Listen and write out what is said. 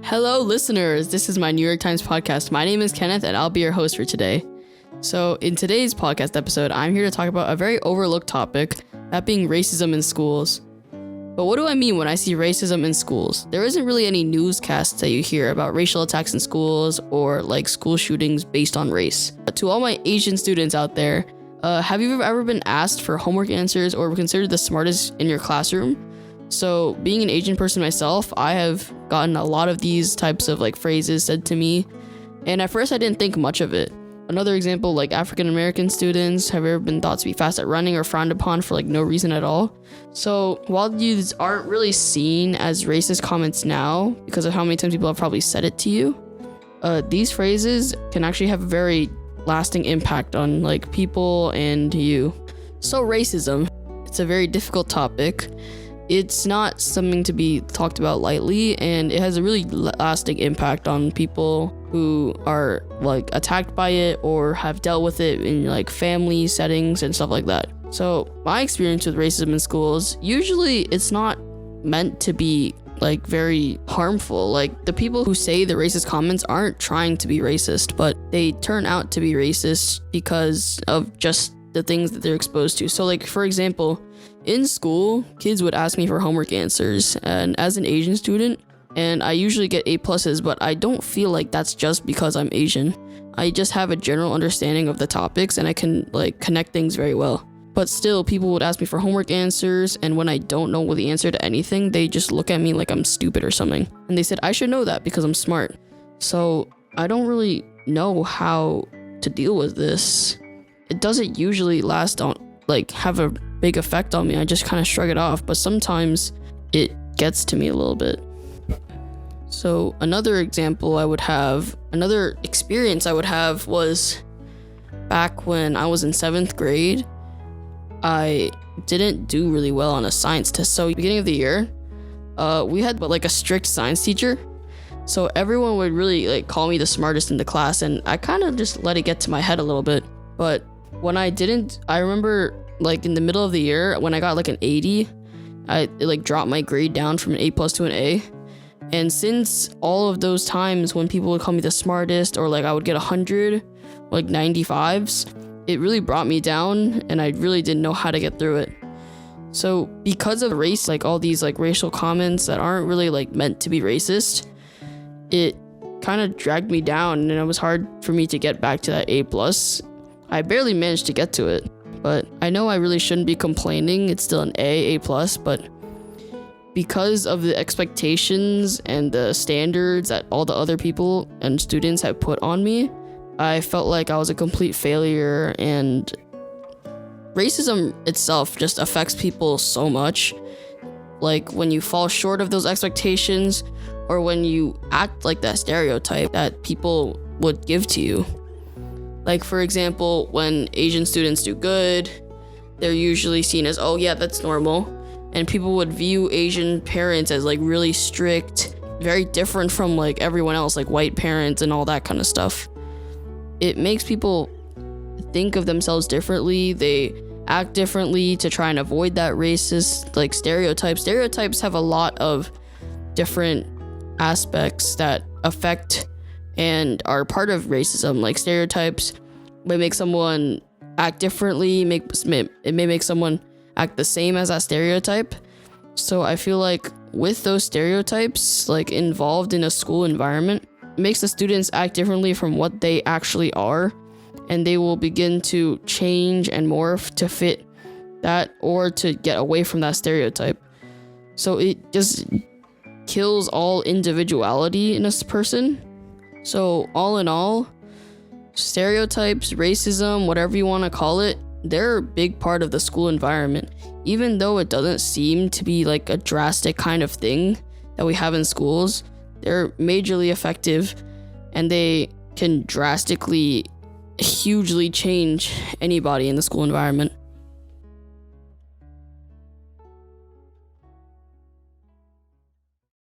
Hello, listeners. This is my New York Times podcast. My name is Kenneth, and I'll be your host for today. So, in today's podcast episode, I'm here to talk about a very overlooked topic, that being racism in schools. But what do I mean when I see racism in schools? There isn't really any newscasts that you hear about racial attacks in schools or like school shootings based on race. But to all my Asian students out there, have you ever been asked for homework answers or considered the smartest in your classroom? So being an Asian person myself, I have gotten a lot of these types of like phrases said to me. And at first I didn't think much of it. Another example, like African American students have ever been thought to be fast at running or frowned upon for like no reason at all. So while these aren't really seen as racist comments now because of how many times people have probably said it to you, these phrases can actually have a very lasting impact on like people and you. So racism, it's a very difficult topic. It's not something to be talked about lightly, and it has a really lasting impact on people who are like attacked by it or have dealt with it in like family settings and stuff like that. So my experience with racism in schools, usually it's not meant to be like very harmful. Like the people who say the racist comments aren't trying to be racist, but they turn out to be racist because of just the things that they're exposed to. So like, for example, in school, kids would ask me for homework answers, and as an Asian student, and I usually get A+, but I don't feel like that's just because I'm Asian. I just have a general understanding of the topics and I can like connect things very well. But still, people would ask me for homework answers, and when I don't know the answer to anything, they just look at me like I'm stupid or something. And they said, I should know that because I'm smart. So I don't really know how to deal with this. It doesn't usually have a big effect on me. I just kind of shrug it off, but sometimes it gets to me a little bit. So another experience I would have was back when I was in 7th grade. I didn't do really well on a science test. So beginning of the year, we had a strict science teacher. So everyone would really like call me the smartest in the class, and I kind of just let it get to my head a little bit. But when I didn't, I remember like in the middle of the year when I got like an 80, it dropped my grade down from an A+ to an A. And since all of those times when people would call me the smartest, or like I would get 100, like 95s, it really brought me down, and I really didn't know how to get through it. So because of race, like all these like racial comments that aren't really like meant to be racist, it kind of dragged me down, and it was hard for me to get back to that A+. I barely managed to get to it, but I know I really shouldn't be complaining. It's still an A+, but because of the expectations and the standards that all the other people and students have put on me, I felt like I was a complete failure, and racism itself just affects people so much. Like when you fall short of those expectations, or when you act like that stereotype that people would give to you. Like for example, when Asian students do good, they're usually seen as, oh yeah, that's normal. And people would view Asian parents as like really strict, very different from like everyone else, like white parents and all that kind of stuff. It makes people think of themselves differently. They act differently to try and avoid that racist like stereotype. Stereotypes have a lot of different aspects that affect and are part of racism. Like stereotypes may make someone act differently, it may make someone act the same as that stereotype. So I feel like with those stereotypes like involved in a school environment, it makes the students act differently from what they actually are, and they will begin to change and morph to fit that or to get away from that stereotype. So it just kills all individuality in a person. So all in all, stereotypes, racism, whatever you want to call it, they're a big part of the school environment. Even though it doesn't seem to be like a drastic kind of thing that we have in schools, they're majorly effective, and they can drastically, hugely change anybody in the school environment.